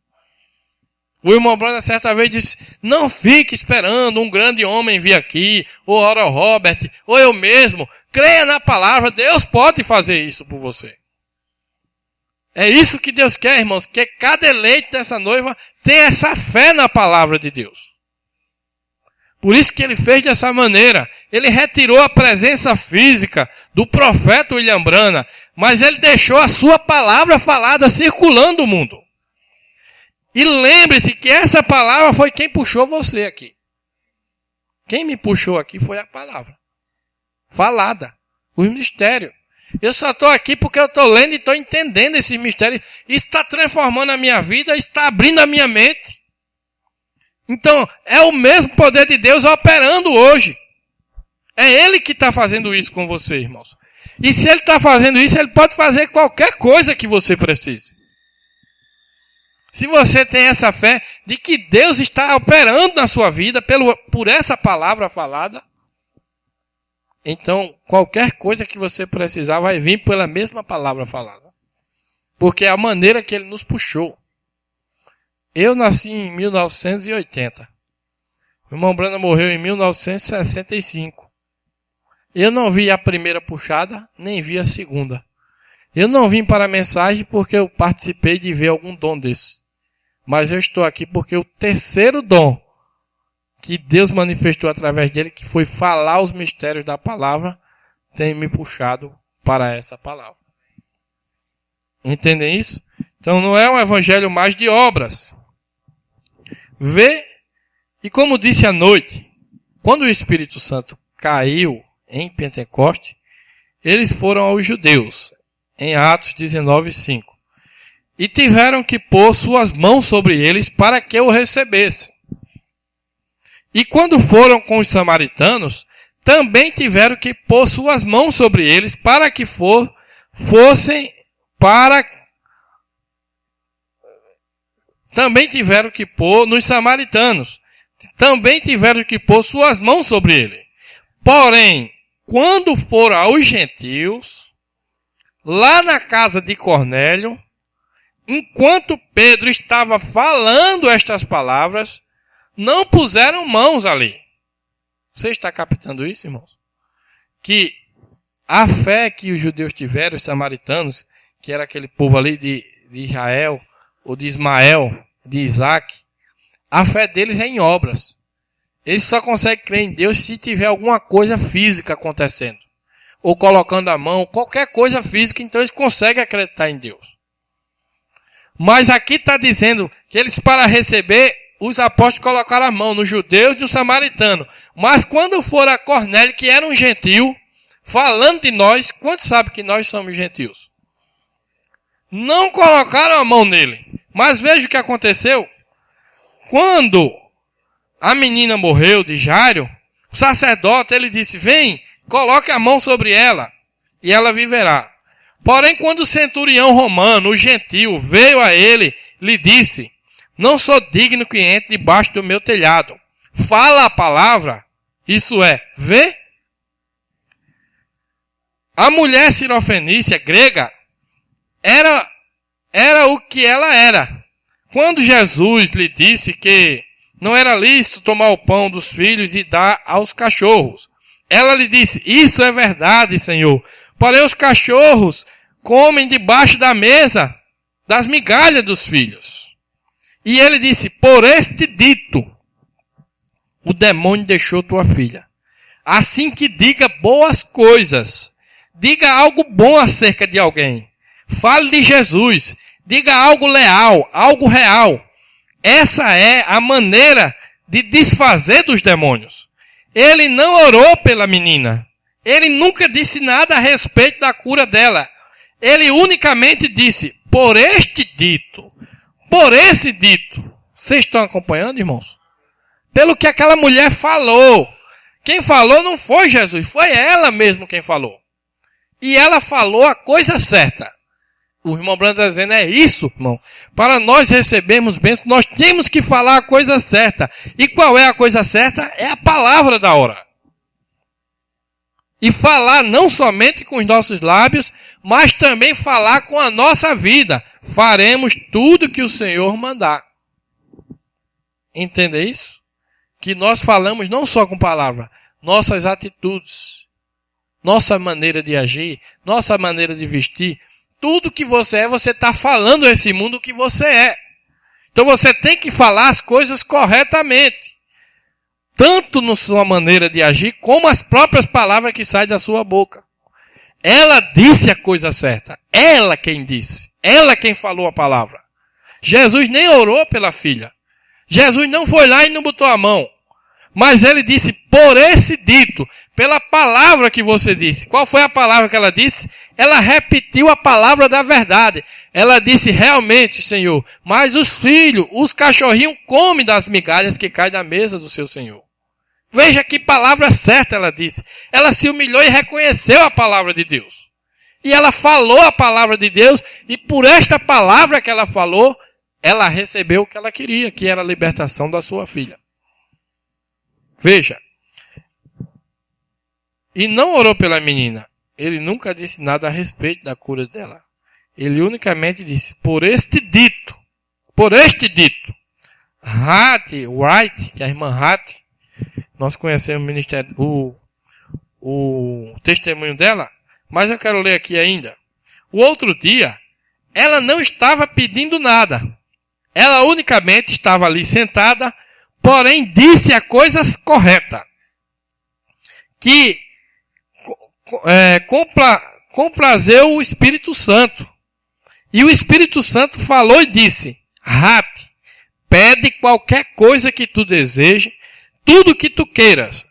O irmão Branda certa vez disse, não fique esperando um grande homem vir aqui, ou Oral Robert, ou eu mesmo. Creia na palavra, Deus pode fazer isso por você. É isso que Deus quer, irmãos, que cada eleito dessa noiva tenha essa fé na palavra de Deus. Por isso que ele fez dessa maneira. Ele retirou a presença física do profeta William Branham, mas ele deixou a sua palavra falada circulando o mundo. E lembre-se que essa palavra foi quem puxou você aqui. Quem me puxou aqui foi a palavra falada, o mistério. Eu só estou aqui porque eu estou lendo e estou entendendo esse mistério. Isso está transformando a minha vida, está abrindo a minha mente. Então, é o mesmo poder de Deus operando hoje. É Ele que está fazendo isso com você, irmãos. E se Ele está fazendo isso, Ele pode fazer qualquer coisa que você precise. Se você tem essa fé de que Deus está operando na sua vida por essa palavra falada, então qualquer coisa que você precisar vai vir pela mesma palavra falada. Porque é a maneira que Ele nos puxou. Eu nasci em 1980. O irmão Branham morreu em 1965. Eu não vi a primeira puxada, nem vi a segunda. Eu não vim para a mensagem porque eu participei de ver algum dom desse. Mas eu estou aqui porque o terceiro dom que Deus manifestou através dele, que foi falar os mistérios da palavra, tem me puxado para essa palavra. Entendem isso? Então não é um evangelho mais de obras. Vê, e como disse à noite, quando o Espírito Santo caiu em Pentecoste, eles foram aos judeus, em Atos 19:5, e tiveram que pôr suas mãos sobre eles para que o recebessem. E quando foram com os samaritanos, também tiveram que pôr suas mãos sobre eles para que fossem para... Também tiveram que pôr nos samaritanos. Também tiveram que pôr suas mãos sobre ele. Porém, quando foram aos gentios, lá na casa de Cornélio, enquanto Pedro estava falando estas palavras, não puseram mãos ali. Você está captando isso, irmãos? Que a fé que os judeus tiveram, os samaritanos, que era aquele povo ali de Israel, ou de Ismael, de Isaac, a fé deles é em obras. Eles só conseguem crer em Deus se tiver alguma coisa física acontecendo. Ou colocando a mão, qualquer coisa física, então eles conseguem acreditar em Deus. Mas aqui está dizendo que eles, para receber, os apóstolos colocaram a mão nos judeus e no samaritano. Mas quando for a Cornélio, que era um gentil, falando de nós, quantos sabem que nós somos gentios? Não colocaram a mão nele. Mas veja o que aconteceu. Quando a menina morreu de Jairo, o sacerdote, ele disse, vem, coloque a mão sobre ela, e ela viverá. Porém, quando o centurião romano, o gentil, veio a ele, lhe disse, não sou digno que entre debaixo do meu telhado. Fala a palavra, isso é, vê. A mulher sirofenícia grega era o que ela era. Quando Jesus lhe disse que não era lícito tomar o pão dos filhos e dar aos cachorros, ela lhe disse, isso é verdade, Senhor. Porém os cachorros comem debaixo da mesa das migalhas dos filhos. E ele disse, por este dito, o demônio deixou tua filha. Assim que diga boas coisas, diga algo bom acerca de alguém. Fale de Jesus, diga algo leal, algo real. Essa é a maneira de desfazer dos demônios. Ele não orou pela menina. Ele nunca disse nada a respeito da cura dela. Ele unicamente disse, por este dito, por esse dito. Vocês estão acompanhando, irmãos? Pelo que aquela mulher falou. Quem falou não foi Jesus, foi ela mesmo quem falou. E ela falou a coisa certa. O irmão Branham está dizendo, é isso, irmão. Para nós recebermos bênçãos, nós temos que falar a coisa certa. E qual é a coisa certa? É a palavra da hora. E falar não somente com os nossos lábios, mas também falar com a nossa vida. Faremos tudo que o Senhor mandar. Entende isso? Que nós falamos não só com palavras, nossas atitudes, nossa maneira de agir, nossa maneira de vestir. Tudo que você é, você está falando a esse mundo o que você é. Então você tem que falar as coisas corretamente. Tanto na sua maneira de agir, como as próprias palavras que saem da sua boca. Ela disse a coisa certa. Ela quem disse. Ela quem falou a palavra. Jesus nem orou pela filha. Jesus não foi lá e não botou a mão. Mas ele disse, por esse dito, pela palavra que você disse. Qual foi a palavra que ela disse? Ela repetiu a palavra da verdade. Ela disse, realmente, Senhor, mas os filhos, os cachorrinhos comem das migalhas que caem da mesa do seu Senhor. Veja que palavra certa ela disse. Ela se humilhou e reconheceu a palavra de Deus. E ela falou a palavra de Deus, e por esta palavra que ela falou, ela recebeu o que ela queria, que era a libertação da sua filha. Veja. E não orou pela menina. Ele nunca disse nada a respeito da cura dela. Ele unicamente disse, por este dito, Hattie Wright, que é a irmã Hattie, nós conhecemos o ministério, o testemunho dela, mas eu quero ler aqui ainda. O outro dia, ela não estava pedindo nada. Ela unicamente estava ali sentada, porém disse a coisa correta. Que complazeu o Espírito Santo. E o Espírito Santo falou e disse, Hattie, pede qualquer coisa que tu deseje, tudo que tu queiras.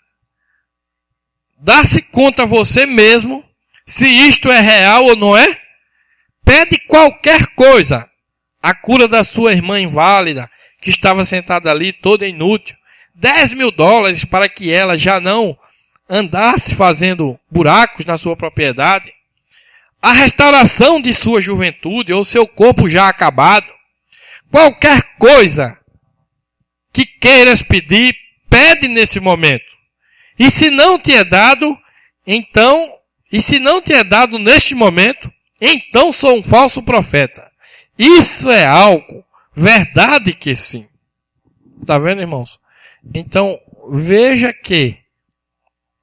Dá-se conta você mesmo se isto é real ou não é. Pede qualquer coisa. A cura da sua irmã inválida, que estava sentada ali toda inútil. $10.000 para que ela já não andasse fazendo buracos na sua propriedade. A restauração de sua juventude ou seu corpo já acabado. Qualquer coisa que queiras pedir, pede nesse momento. E se não te é dado, neste momento, então sou um falso profeta. Isso é algo, verdade que sim. Está vendo, irmãos? Então, veja que,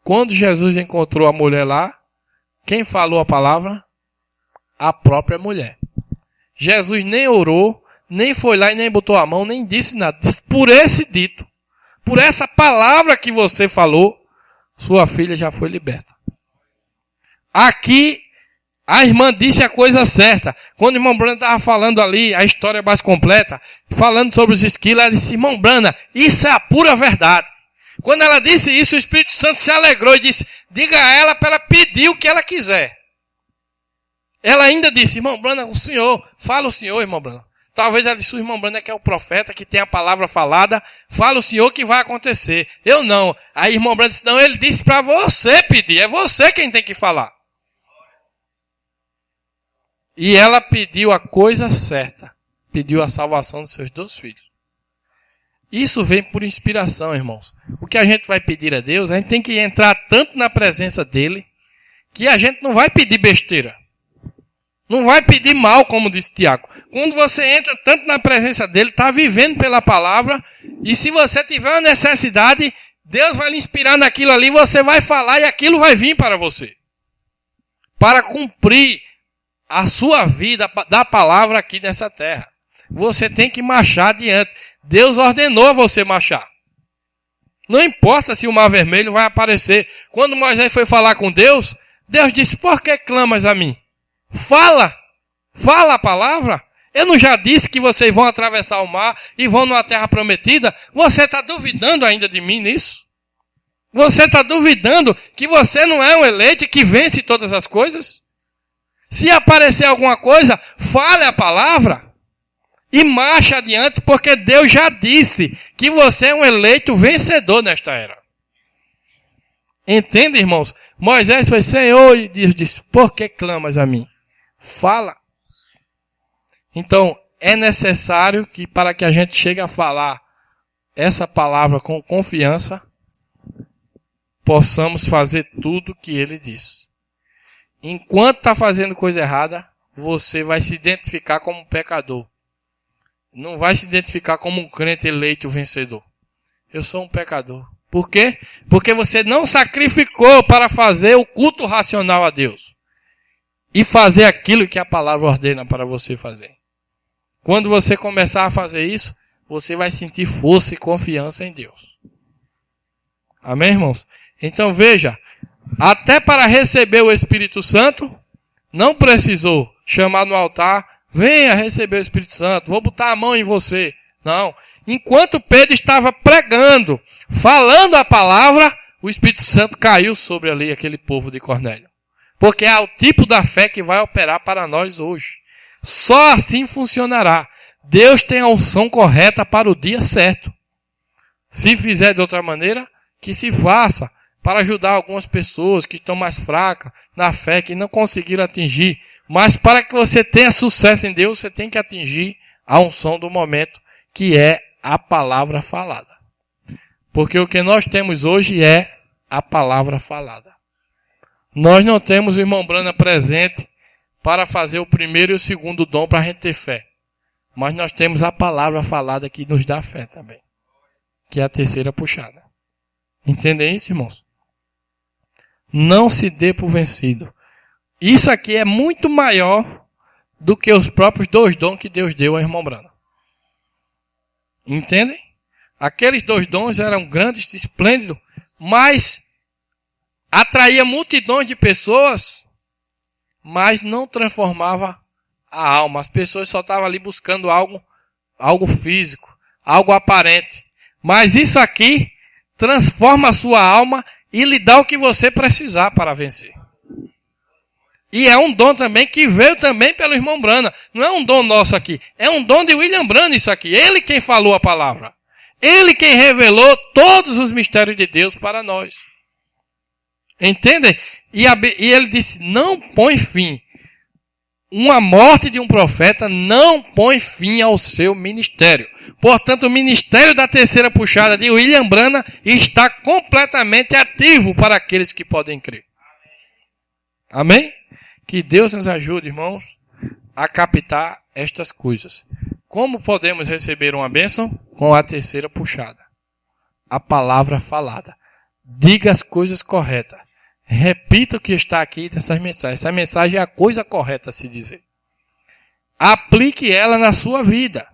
quando Jesus encontrou a mulher lá, quem falou a palavra? A própria mulher. Jesus nem orou, nem foi lá e nem botou a mão, nem disse nada. Disse, por esse dito, por essa palavra que você falou, sua filha já foi liberta. Aqui, a irmã disse a coisa certa. Quando o irmão Brana estava falando ali, a história mais completa, falando sobre os esquilos, ela disse, irmão Brana, isso é a pura verdade. Quando ela disse isso, o Espírito Santo se alegrou e disse, diga a ela para ela pedir o que ela quiser. Ela ainda disse, irmão Brana, fala o senhor, irmão Brana. Talvez ela disse, o irmão Brana que é o profeta, que tem a palavra falada, fala o senhor que vai acontecer. Eu não. Aí o irmão Brana disse, não, ele disse para você pedir, é você quem tem que falar. E ela pediu a coisa certa. Pediu a salvação dos seus 2 filhos. Isso vem por inspiração, irmãos. O que a gente vai pedir a Deus, a gente tem que entrar tanto na presença dele, que a gente não vai pedir besteira. Não vai pedir mal, como disse Tiago. Quando você entra tanto na presença dele, está vivendo pela palavra, e se você tiver uma necessidade, Deus vai lhe inspirar naquilo ali, você vai falar e aquilo vai vir para você. Para cumprir a sua vida da palavra aqui nessa terra. Você tem que marchar adiante. Deus ordenou você marchar. Não importa se o mar vermelho vai aparecer. Quando Moisés foi falar com Deus, Deus disse, por que clamas a mim? Fala a palavra. Eu não já disse que vocês vão atravessar o mar e vão numa terra prometida? Você está duvidando ainda de mim nisso? Você está duvidando que você não é um eleito que vence todas as coisas? Se aparecer alguma coisa, fale a palavra e marche adiante, porque Deus já disse que você é um eleito vencedor nesta era. Entende, irmãos? Moisés foi, Senhor, e Deus disse, por que clamas a mim? Fala. Então, é necessário que para que a gente chegue a falar essa palavra com confiança, possamos fazer tudo o que ele diz. Enquanto está fazendo coisa errada, você vai se identificar como um pecador. Não vai se identificar como um crente eleito vencedor. Eu sou um pecador. Por quê? Porque você não sacrificou para fazer o culto racional a Deus. E fazer aquilo que a palavra ordena para você fazer. Quando você começar a fazer isso, você vai sentir força e confiança em Deus. Amém, irmãos? Então veja, até para receber o Espírito Santo, não precisou chamar no altar, venha receber o Espírito Santo, vou botar a mão em você. Não. Enquanto Pedro estava pregando, falando a palavra, o Espírito Santo caiu sobre ali aquele povo de Cornélio. Porque é o tipo da fé que vai operar para nós hoje. Só assim funcionará. Deus tem a unção correta para o dia certo. Se fizer de outra maneira, que se faça para ajudar algumas pessoas que estão mais fracas na fé, que não conseguiram atingir. Mas para que você tenha sucesso em Deus, você tem que atingir a unção do momento, que é a palavra falada. Porque o que nós temos hoje é a palavra falada. Nós não temos o irmão Brana presente para fazer o primeiro e o segundo dom para a gente ter fé. Mas nós temos a palavra falada que nos dá fé também. Que é a terceira puxada. Entendem isso, irmãos? Não se dê por vencido. Isso aqui é muito maior do que os próprios 2 dons que Deus deu ao irmão Brana. Entendem? Aqueles 2 dons eram grandes, esplêndidos, mas atraía multidões de pessoas, mas não transformava a alma. As pessoas só estavam ali buscando algo físico, algo aparente. Mas isso aqui transforma a sua alma e lhe dá o que você precisar para vencer. E é um dom também que veio também pelo irmão Brana. Não é um dom nosso aqui. É um dom de William Brana isso aqui. Ele quem falou a palavra. Ele quem revelou todos os mistérios de Deus para nós. Entendem? E ele disse, não põe fim. Uma morte de um profeta não põe fim ao seu ministério. Portanto, o ministério da terceira puxada de William Brana está completamente ativo para aqueles que podem crer. Amém? Que Deus nos ajude, irmãos, a captar estas coisas. Como podemos receber uma bênção? Com a terceira puxada. A palavra falada. Diga as coisas corretas. Repita o que está aqui nessas mensagens. Essa mensagem é a coisa correta a se dizer. Aplique ela na sua vida.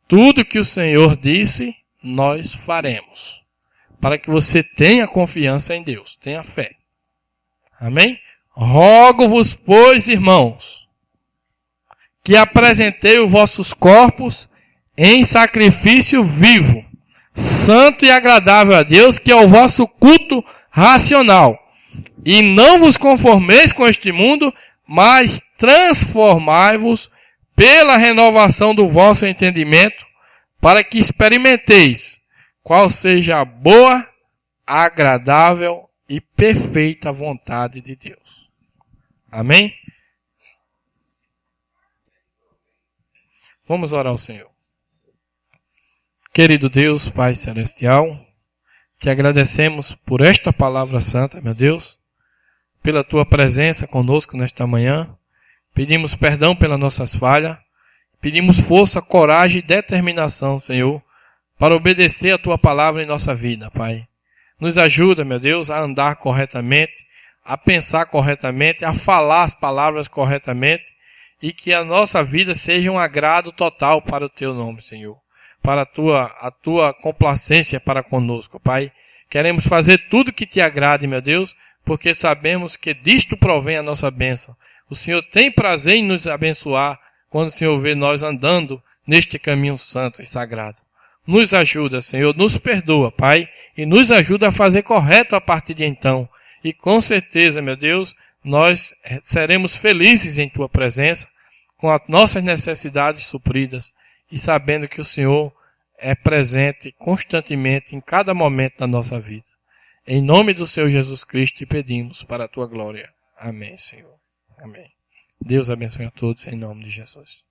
Tudo que o Senhor disse, nós faremos. Para que você tenha confiança em Deus. Tenha fé. Amém? Rogo-vos, pois, irmãos, que apresentei os vossos corpos em sacrifício vivo, santo e agradável a Deus, que é o vosso culto racional. E não vos conformeis com este mundo, mas transformai-vos pela renovação do vosso entendimento, para que experimenteis qual seja a boa, agradável e perfeita vontade de Deus. Amém? Vamos orar ao Senhor. Querido Deus, Pai Celestial, te agradecemos por esta palavra santa, meu Deus, pela tua presença conosco nesta manhã. Pedimos perdão pelas nossas falhas. Pedimos força, coragem e determinação, Senhor, para obedecer a tua palavra em nossa vida, Pai. Nos ajuda, meu Deus, a andar corretamente, a pensar corretamente, a falar as palavras corretamente e que a nossa vida seja um agrado total para o teu nome, Senhor. Para a tua complacência para conosco, Pai. Queremos fazer tudo que te agrade, meu Deus, porque sabemos que disto provém a nossa bênção. O Senhor tem prazer em nos abençoar quando o Senhor vê nós andando neste caminho santo e sagrado. Nos ajuda, Senhor, nos perdoa, Pai, e nos ajuda a fazer correto a partir de então. E com certeza, meu Deus, nós seremos felizes em tua presença, com as nossas necessidades supridas, e sabendo que o Senhor é presente constantemente em cada momento da nossa vida. Em nome do Senhor Jesus Cristo te pedimos para a tua glória. Amém, Senhor. Amém. Deus abençoe a todos em nome de Jesus.